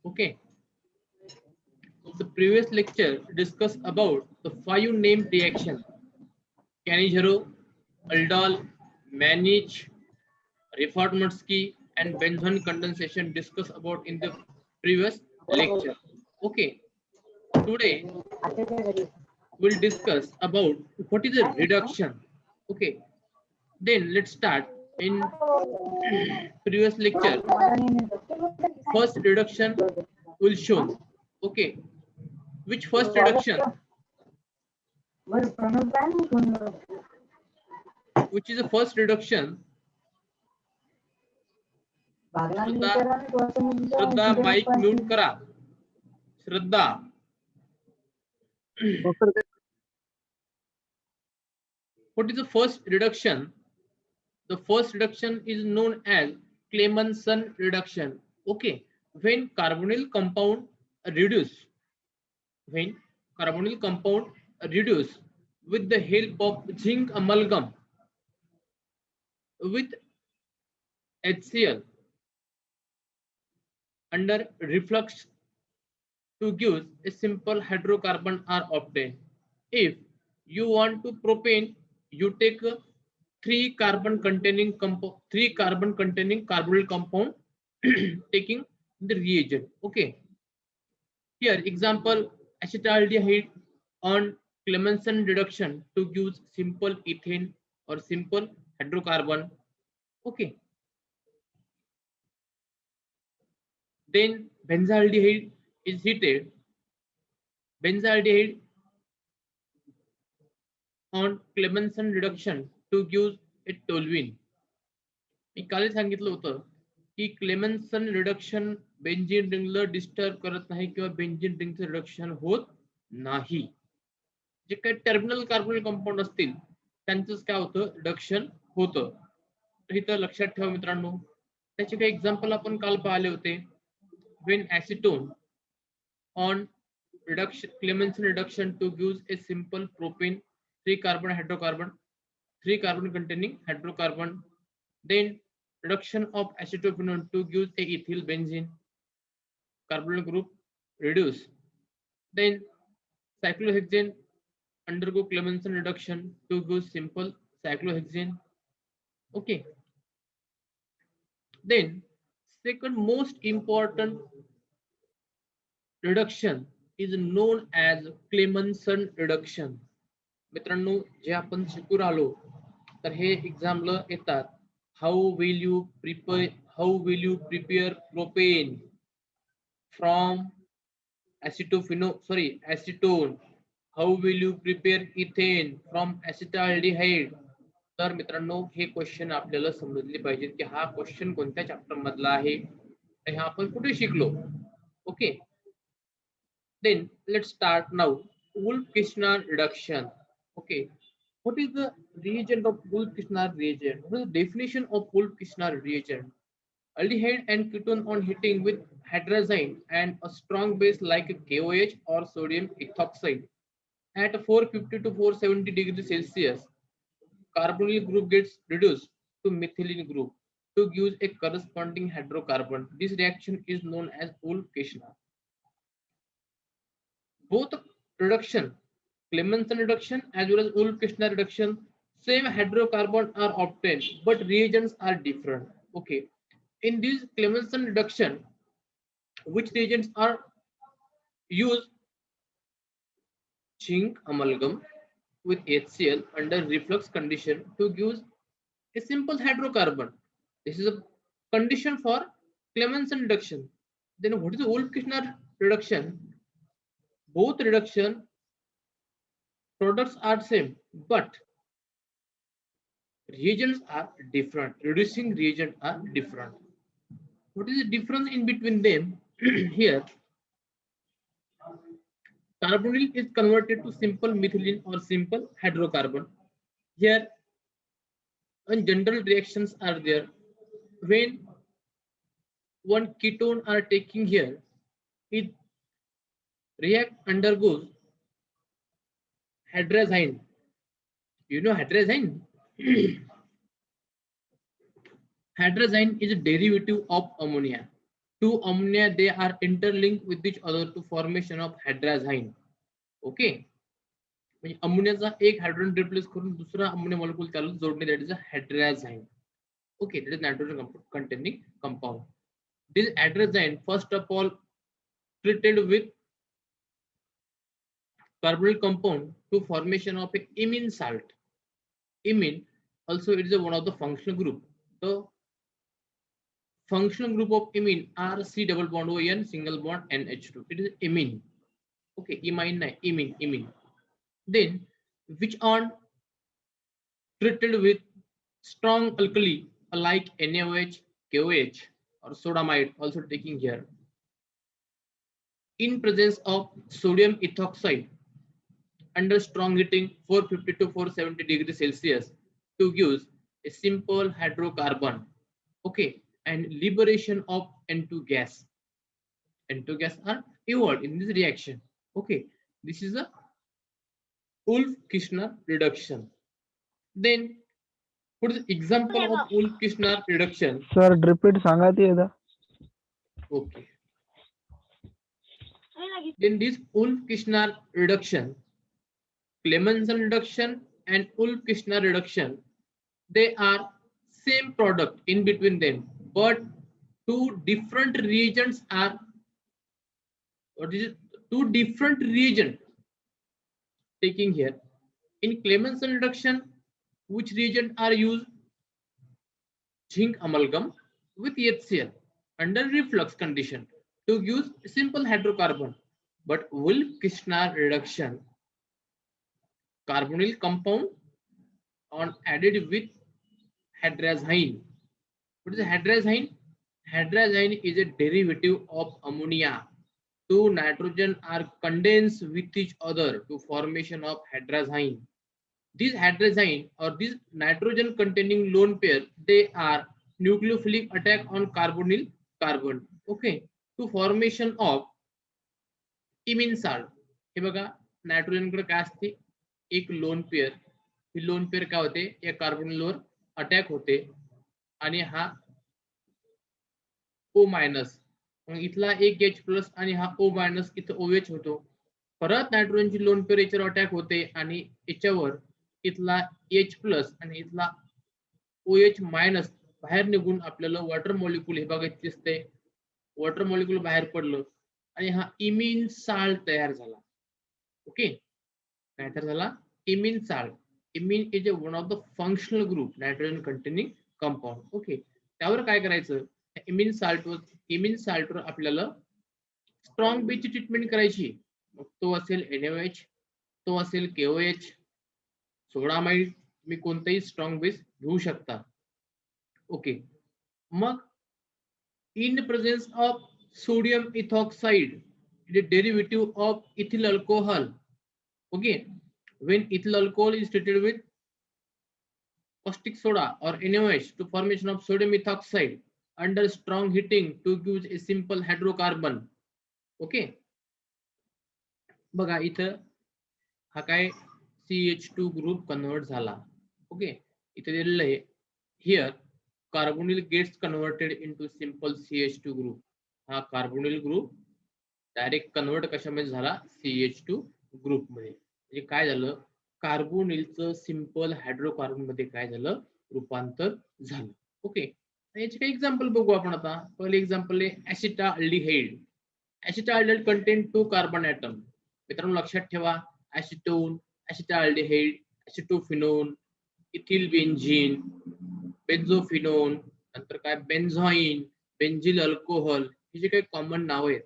Okay. The previous lecture discussed about the 5 named reactions: Cannizzaro, aldol, Mannich, Reinfordt-Mursky, and benzoin condensation discussed about in the previous lecture. Okay. Today we'll discuss about what is a reduction. Okay. Then let's start. In previous lecture, first reduction will shown. Okay. Which first reduction? Which is the first reduction? Shraddha mic mute करा. Shraddha. What is the first reduction? The first reduction is known as Clemmensen reduction. Okay. When carbonyl compound reduce, when carbonyl compound reduce with the help of zinc amalgam with HCl under reflux to give a simple hydrocarbon are obtained. If you want to propane, you take three carbon containing carbonyl compound taking the reagent. Okay. Here example acetaldehyde on Clemmensen reduction to give simple ethane or simple hydrocarbon. Okay. Then benzaldehyde is heated. Benzaldehyde on Clemmensen reduction to give a toluene. मी काल सांगितलं होतं की क्लेमेन्सन reduction benzene रिंगला disturb करत नाही किंवा benzene रिंगचं reduction होत नाही. जे काही टर्मिनल कार्बोनिल कंपाऊंड असतील त्यांचंच काय होतं, रिडक्शन होतं. तर इथं लक्षात ठेवा मित्रांनो. त्याचे काही एक्झाम्पल आपण काल पाहिले होते. when acetone on reduction Clemmensen reduction to give a simple propane 3 carbon hydrocarbon 3 carbon containing hydrocarbon, then reduction of acetophenone to give a ethyl benzene carbonyl group reduce, then cyclohexane undergo Clemmensen reduction to give simple cyclohexane. Okay. Then second most important reduction is known as Clemmensen reduction. मित्रांनो जे आपण शिकू राहिलो तर हे एक्झामला येतात. How will you prepare propane from acetone? How will you prepare ethane from acetaldehyde? तर मित्रांनो हे question आपल्याला समजले पाहिजे की हा क्वेश्चन कोणत्या चॅप्टर मधला आहे, हे आपण कुठे शिकलो. Okay. Then let's start now. Wolff-Kishner reduction. Okay. What is the reagent of Wolff-Kishner reagent? What is the definition of Wolff-Kishner reagent? Aldehyde and ketone on heating with hydrazine and a strong base like KOH or sodium ethoxide at 450 to 470 degrees Celsius. Carbonyl group gets reduced to methylene group to give a corresponding hydrocarbon. This reaction is known as Wolff-Kishner. Both reduction, Clemmensen reduction as well as Wolff-Kishner reduction, same hydrocarbon are obtained, but reagents are different. Okay. In this Clemmensen reduction, which reagents are used? Zinc amalgam with HCl under reflux condition to give a simple hydrocarbon. This is a condition for Clemmensen reduction. Then what is the Wolff-Kishner reduction? Both reduction products are same, but reagents are different. Reducing reagents are different. What is the difference in between them? Here, carbonyl is converted to simple methylene or simple hydrocarbon. Here, and general reactions are there. When one ketone are taking here, it react undergoes hydrazine. You know hydrazine? Hydrazine is a derivative of ammonia. two ammonia, they are interlinked with each other to formation of hydrazine. Okay, म्हणजे अमोनियाचा एक hydrogen replace करून दुसरा ammonia molecule त्याला जोडणे, that is a hydrazine. Okay, that is nitrogen containing compound. This hydrazine first of all treated with carbonyl compound to formation of a imine salt. Imine also it is one of the functional group. The functional group of imine are C double bond O N single bond NH2. It is imine. Okay, imine, imine. Then which are treated with strong alkali like NaOH, KOH or sodamide also taking here. In presence of sodium ethoxide under strong heating 450 to 470 degrees Celsius to give a simple hydrocarbon. Okay, and liberation of N2 gas. N2 gas are evolved in this reaction. Okay, this is a Wolff-Kishner reduction. Then what is the example of Wolff-Kishner reduction? Sir repeat सांगा ती एकदा. Okay. Then this Wolff-Kishner reduction, Clemmensen reduction and Wolff-Kishner reduction, they are same product in between them, but two different reagents are, what is it? Two different reagent taking here. In Clemmensen reduction, which reagent are used? Zinc amalgam with HCl under reflux condition to use simple hydrocarbon. But Wolff-Kishner reduction, carbonyl compound on added with hydrazine. What is hydrazine? Hydrazine is a derivative of ammonia. Two nitrogen are condensed with each other to formation of hydrazine. This hydrazine or this nitrogen containing lone pair, they are nucleophilic attack on carbonyl carbon. Okay, to formation of imine salt. हे बघा, nitrogen कडे काय असते, एक lone pair. ही lone pair काय होते, या कार्बोनिलवर attack होते आणि हा O मायनस, मग इथला एक H प्लस आणि हा O मायनस इथं OH होतो. परत नायट्रोजनची लोन पेअर याच्यावर अटॅक होते आणि याच्यावर इथला H प्लस आणि इथला OH मायनस बाहेर निघून आपल्याला वॉटर मॉलिक्यूल हे बघा दिसते. वॉटर मॉलिक्यूल बाहेर पडलं आणि हा इमिन साल्ट तयार झाला. ओके, काय तयार झाला? Imine salt. Imine is one of the functional group nitrogen containing compound. Okay, त्यावर काय करायचं? इमिन साल्टवर आपल्याला स्ट्रॉंग बेसची ट्रीटमेंट करायची. मग तो असेल NaOH, तो असेल KOH, सोडामाइड, तुम्ही कोणताही स्ट्रॉंग बेस घेऊ शकता. Okay, mug in presence of sodium ethoxide, the derivative of ethyl alcohol. Okay, when ethyl alcohol is treated with caustic soda or NaOH to formation of sodium ethoxide under strong heating to give a simple hydrocarbon. Okay, बघा इथं हा काय CH2 group convert झाला. Okay, इथे दिलेलं आहे here carbonyl gets converted into simple CH2 group. हा carbonyl group direct convert कशामध्ये झाला? CH2 ग्रुप मध्ये. म्हणजे काय झालं, कार्बोनिलचं सिंपल हायड्रोकार्बन मध्ये काय झालं, रूपांतर झालं. ओके, याचे काही एक्झाम्पल बघू आपण आता. पहिले एक्झाम्पल आहे ऍसिटाल्डिहाइड. ऍसिटाल्डिहाइड कंटेन 2 कार्बन ऍटम. मित्रांनो लक्षात ठेवा, ऍसिटोन, ऍसिटाल्डिहाइड, ऍसिटोफिनोन, इथिल बेंझीन, बेन्झोफिनोन, नंतर काय बेन्झॉइन, बेन्झिल अल्कोहोल, हे जे काही कॉमन नाव आहेत,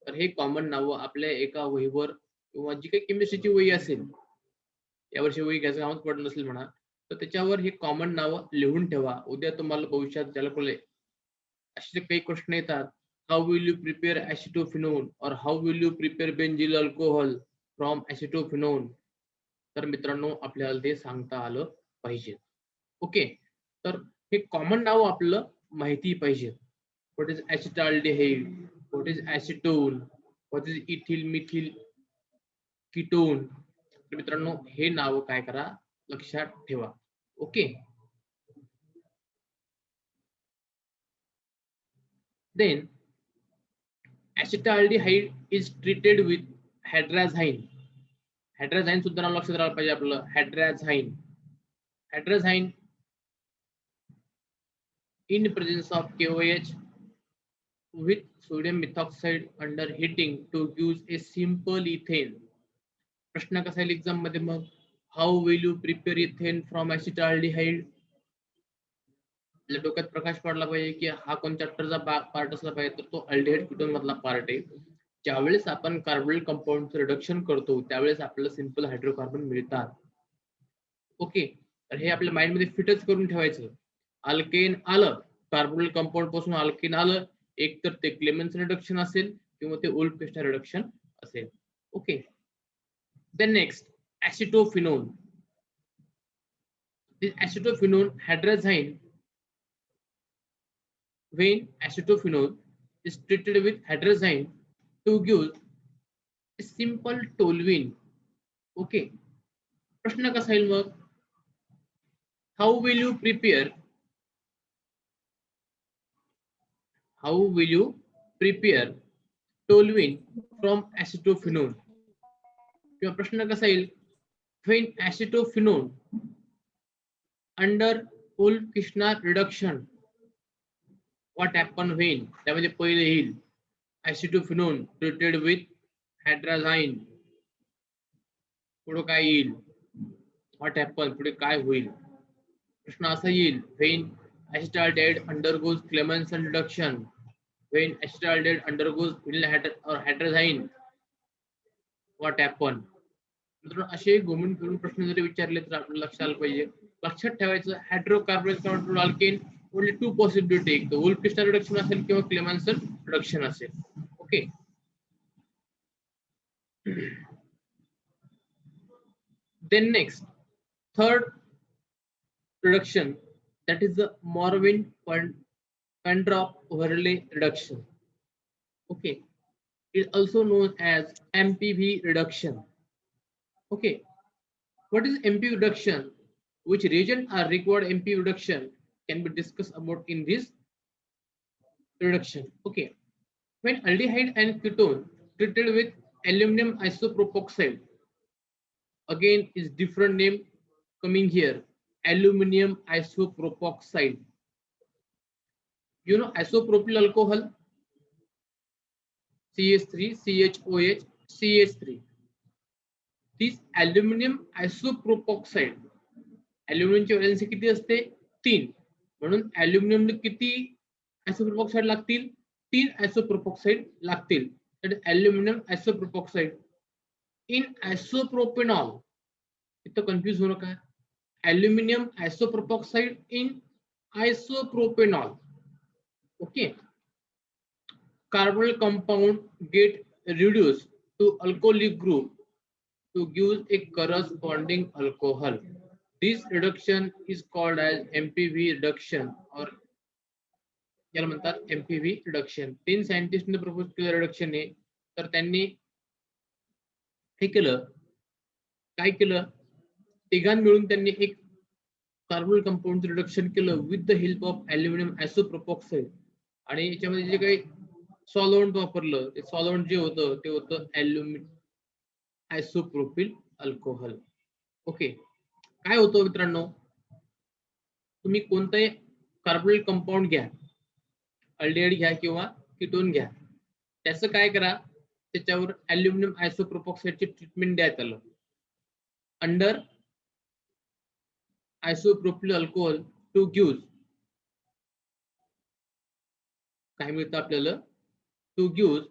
तर हे कॉमन नाव आपल्या एका वहीवर किंवा जी काही केमिस्ट्रीची वही असेल, यावर्षी वही घ्यायचं कामच पडत नसेल म्हणा, तर त्याच्यावर हे कॉमन नाव लिहून ठेवा. उद्या तुम्हाला भविष्यात ज्याला कोले असे काही प्रश्न येतात, how will you prepare acetophenone और how will you prepare benzyl alcohol from acetophenone, तर मित्रांनो आपल्याला ते सांगता आलं पाहिजे. ओके, तर हे कॉमन नाव आपलं माहिती पाहिजे. What is acetaldehyde, what is acetone, what is ethyl methyl ketone. तर मित्रांनो हे नाव काय करा, लक्षात ठेवा. Okay, then acetaldehyde is treated with hydrazine. Hydrazine सुद्धा नाव लक्षात राहायला पाहिजे आपलं. हायड्राझाईन in presence of KOH with sodium methoxide under heating to use a simple ethane. प्रश्न कसा येईल एक्झाम मध्ये मग? How will you prepare ethane from acetaldehyde? आपल्या डोक्यात प्रकाश पडला पाहिजे की हा कोण चॅप्टरचा पार्ट असला पाहिजे, तर तो अल्डिहाइड कीटोन मधला पार्ट आहे. ज्यावेळेस आपण कार्बोनिल कंपाऊंडचं रिडक्शन करतो त्यावेळेस आपल्याला सिंपल हायड्रोकार्बन मिळतात. ओके, तर हे आपल्या माइंड मध्ये फिटच करून ठेवायचं. अल्केन आलं, कार्बोनिल कंपाऊंड पासून अल्केन आलं, एक तर ते क्लेमेन्सन रिडक्शन असेल किंवा ते ओल्फिस्टर रिडक्शन असेल. Okay, then next acetophenone. This acetophenone hydrazine, when acetophenone is treated with hydrazine to give a simple toluene. Okay, प्रश्न कसा येईल मग? How will you prepare toluene from acetophenone? किंवा प्रश्न कसा येईल? When acetophenone under Ullkishner reduction, what happen when? त्यामध्ये पहिले येईल acetophenone treated with hydrazine. पुढे काय येईल? what happen? पुढे काय होईल? प्रश्न असा येईल when acetaldehyde undergoes Clemmensen reduction, when acetaldehyde undergoes vinyl or hydrazine, what happen? मित्रांनो, असे घुमून फिरून प्रश्न जरी विचारले तर आपल्याला लक्षात आलं पाहिजे. लक्षात ठेवायचं hydrocarbon control alkane only two possibility, एक तर वुल्फ-किस्टर रिडक्शन असेल किंवा क्लेमेन्सन रिडक्शन असेल. Okay, then next third reduction, that is the Morvin-Pendrop-Verlet reduction. Okay, it is also known as MPV reduction. Okay, what is MPV reduction? Which reagent are required MPV reduction can be discussed about in this reduction. Okay, when aldehyde and ketone treated with aluminum isopropoxide, again is different name coming here. Aluminum isopropoxide. You know isopropyl alcohol, CH3, CHOH, CH3. This aluminum isopropoxide, aluminum ची valency किती असते? 3. म्हणून aluminum किती आयसोप्रोपॉक्साइड लागतील? 3 आयसोप्रोपॉक्साइड लागतील. That is aluminum isopropoxide. In isopropanol, इथं confuse होऊ नका. Aluminum isopropoxide in isopropanol. Okay, carbonyl compound get reduced to alcoholic group to give a corresponding alcohol. This reduction is called as MPV reduction, or याला म्हणतात MPV reduction. 3 सायंटिस्टने propose केलं reduction आहे, तर त्यांनी हे केलं, काय केलं? तिघां मिळून त्यांनी एक कार्बोनिल कंपाऊंड रिडक्शन केलं with the help of aluminium isopropoxide. आणि याच्यामध्ये जे काही सॉल्व्हंट वापरलं, ते सॉल्व्हंट जे होतं ते होतं अल्युमिनियम आयसोप्रोपिल अल्कोहोल. ओके, काय होतं मित्रांनो, तुम्ही कोणताही कार्बोनिल कंपाऊंड घ्या, अल्डिहाइड घ्या किंवा कीटोन घ्या, त्याचं काय करा, त्याच्यावर अल्युमिनियम आयसोप्रोपॉक्साइडची ट्रीटमेंट द्या त्याला under isopropyl alcohol to give काय मिळतं आपल्याला? to give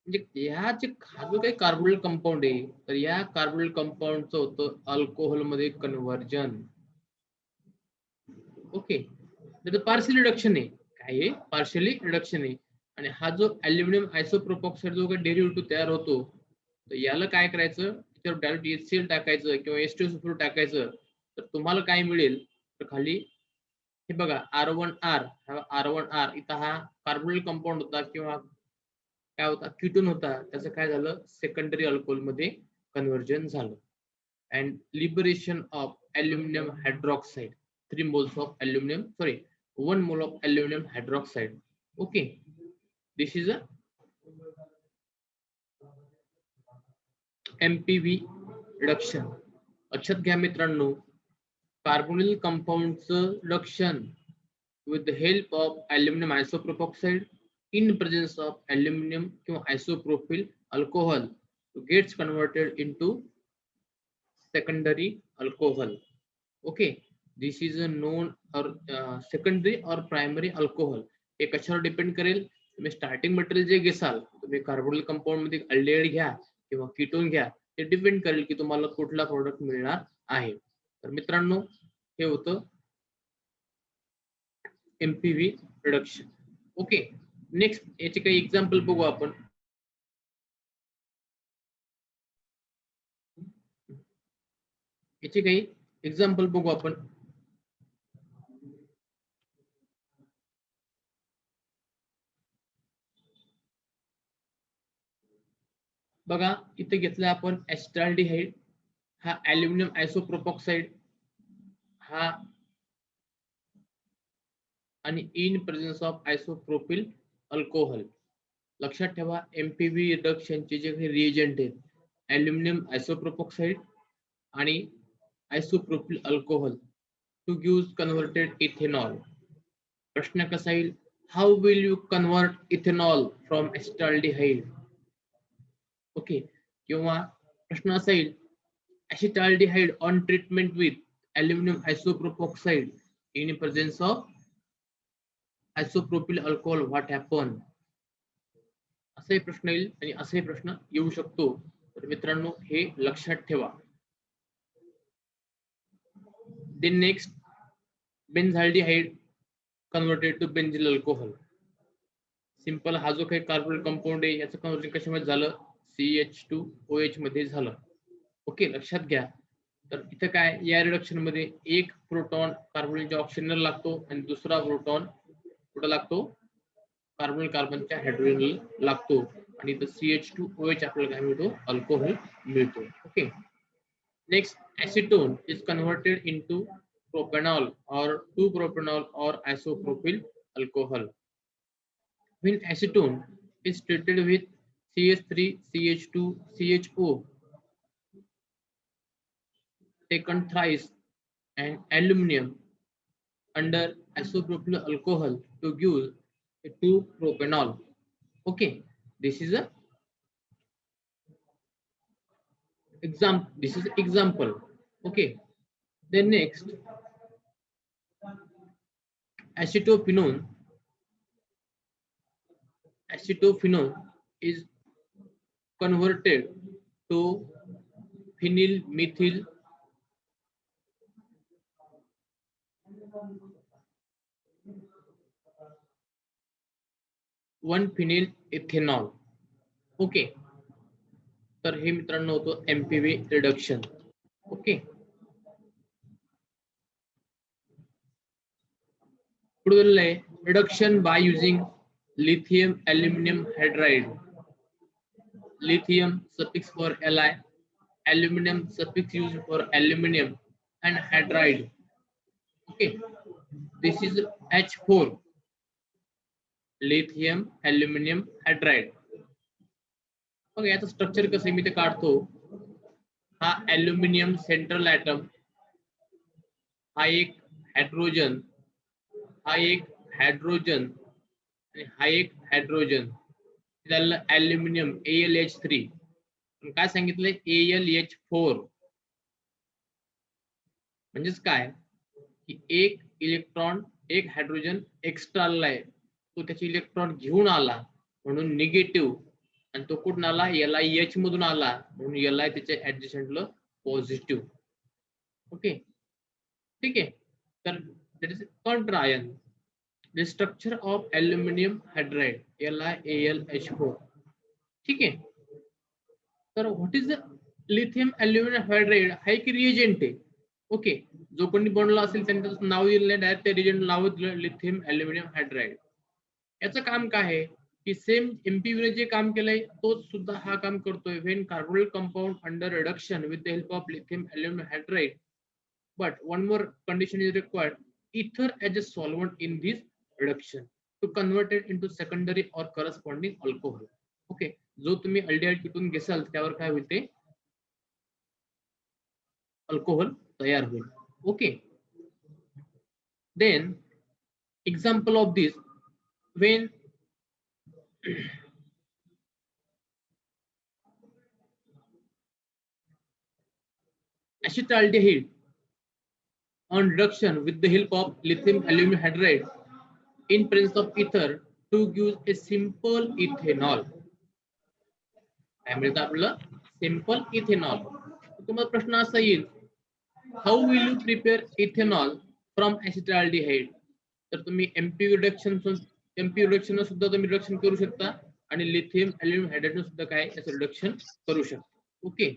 म्हणजे या जे काही कार्बोनिल कंपाऊंड आहे, तर या कार्बोनिल कंपाऊंडचं होतं अल्कोहोल मध्ये कन्व्हर्जन. ओके, तर पार्शियल रिडक्शन आहे. काय आहे? पार्शियली रिडक्शन आहे. आणि हा जो अल्युमिनियम आयसोप्रोपॉक्साइड जो काही डेरिव्हेटिव्ह तयार होतो, तर याला काय करायचं, त्याच्यावर डायरेक्ट HCl टाकायचं किंवा H2SO4 टाकायचं, तर तुम्हाला काय मिळेल? तर खाली हे बघा R1R, R1R इथं हा कार्बोनिल कंपाऊंड होता किंवा काय होता, कीटोन होता, त्याचं काय झालं, सेकंडरी अल्कोहोल मध्ये कन्व्हर्जन झालं. And liberation of aluminium hydroxide. 3 moles of aluminum, sorry, 1 mole of aluminum hydroxide. Okay, this is a MPV reduction. लक्षात घ्या मित्रांनो, कार्बोनिल कंपाऊंडचं reduction with the help of aluminum isopropoxide in presence of aluminum किंवा isopropyl alcohol gets converted into secondary alcohol. Okay, this is a known or secondary or primary alcohol. हे कशावर depend करेल, तुम्ही starting material जे घेसाल, तुम्ही carbonyl compound मध्ये aldehyde घ्या किंवा ketone घ्या, ते डिपेंड करेल की तुम्हाला कुठला प्रोडक्ट मिळणार आहे. तर मित्रांनो, हे होतं एमपीव्ही रिडक्शन. ओके, नेक्स्ट याचे काही एक्झाम्पल बघू आपण. याचे काही एक्झाम्पल बघू आपण. बघा, इथे घेतलं आपण एस्टाल्डिहाइड, हा अल्युमिनियम आयसोप्रोपॉक्साइड, हा आणि इन प्रेझेन्स ऑफ आयसोप्रोपिल अल्कोहोल. लक्षात ठेवा, एमपीव्ही रिडक्शनचे जे काही रिएजंट आहेत, अल्युमिनियम आयसोप्रोपॉक्साइड आणि isopropyl alcohol to give converted ethanol. प्रश्न कसा येईल, how will you convert ethanol from acetaldehyde. Okay, किंवा प्रश्न असा येईल, acetaldehyde on treatment with aluminium isopropoxide in presence of isopropyl alcohol what happen. असाही प्रश्न येईल आणि असाही प्रश्न येऊ शकतो. तर मित्रांनो, हे लक्षात ठेवा. Then next, benzaldehyde converted to benzyl alcohol. Simple, हा जो काही कार्बोनिल कंपाऊंड आहे याचं कन्वर्जन कशामध्ये झालं, CH2OH मध्ये झालं. ओके, लक्षात घ्या. तर इथं काय, या रिडक्शन मध्ये एक प्रोटॉन कार्बोनिलच्या ऑक्सिजनला लागतो आणि दुसरा प्रोटॉन कुठं लागतो, कार्बोनिल कार्बनच्या हायड्रोजनला लागतो आणि इथं CH2OH आपल्याला काय मिळतो, अल्कोहोल मिळतो. Okay, next, acetone is converted into propanol or 2-propanol or isopropyl alcohol. When acetone is treated with CH3, CH2, CHO taken thrice and aluminum under isopropyl alcohol to give a 2-propanol. Okay, this is a example. This is example. Okay, then next, acetophenone is converted to phenyl methyl one phenyl ethanol. Okay, तर हे मित्रांनो होतं MPV reduction. Okay, पुढे reduction by using lithium aluminum hydride. Lithium suffix for Li, aluminum suffix used for aluminum, and hydride. Okay, this is H4, lithium aluminum hydride. Okay, याचं structure कसं मी ते काढतो. हा aluminium central atom, हा एक hydrogen, हा एक हायड्रोजन आणि हा एक हायड्रोजन, झालं अल्युमिनियम AlH3. काय सांगितलंय, AlH4. म्हणजेच काय की एक इलेक्ट्रॉन, एक हायड्रोजन एक्स्ट्रा आलाय, तो त्याचे इलेक्ट्रॉन घेऊन आला म्हणून निगेटिव्ह, आणि तो कुठून आला, LiH मधून आला म्हणून Li त्याच्या ऍडजस्टंटला पॉझिटिव्ह. ओके, ठीक आहे. तर that is Contra ion. The structure of aluminum hydride LiAlH4. ठीक आहे. तर what is the lithium aluminium hydride, हा एक रिएजंट आहे. ओके, जो कोणी बनवला असेल त्यांनी त्याचं नाव दिलेलं, डायरेक्ट त्या रिएजंट नाव दिलं लिथियम अल्युमिनियम हायड्राइड. याचं काम काय आहे की सेम एमपीव्ही जे काम केलंय तोच सुद्धा हा काम करतोय. When carbonyl compound under reduction with the help of lithium aluminium hydride but one more condition is required: ether as a solvent in this reduction to convert it into secondary or corresponding alcohol. Okay, जो तुम्ही aldehyde ketone घेसाल त्यावर काय होईल, ते alcohol तयार होईल. Okay, then example of this, when acetaldehyde on reduction with the help of lithium aluminum hydride in presence of ether to give a simple ethanol. काय मिळतं आपल्याला? Simple ethanol. तुम्हाला प्रश्न असा येईल, how will you prepare ethanol from acetaldehyde? तर तुम्ही MP reduction सुद्धा तुम्ही रिडक्शन करू शकता आणि लिथियम अल्युमिनियम हायड्राइड सुद्धा काय याचं रिडक्शन करू शकता. ओके,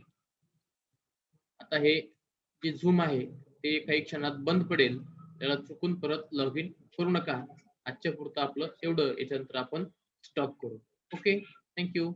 आता हे जे झूम आहे ते काही क्षणात बंद पडेल, त्याला चुकून परत लॉग इन करू नका. आजच्या पुरतं आपलं एवढं, याच्यानंतर आपण स्टॉप करू. Okay, thank you.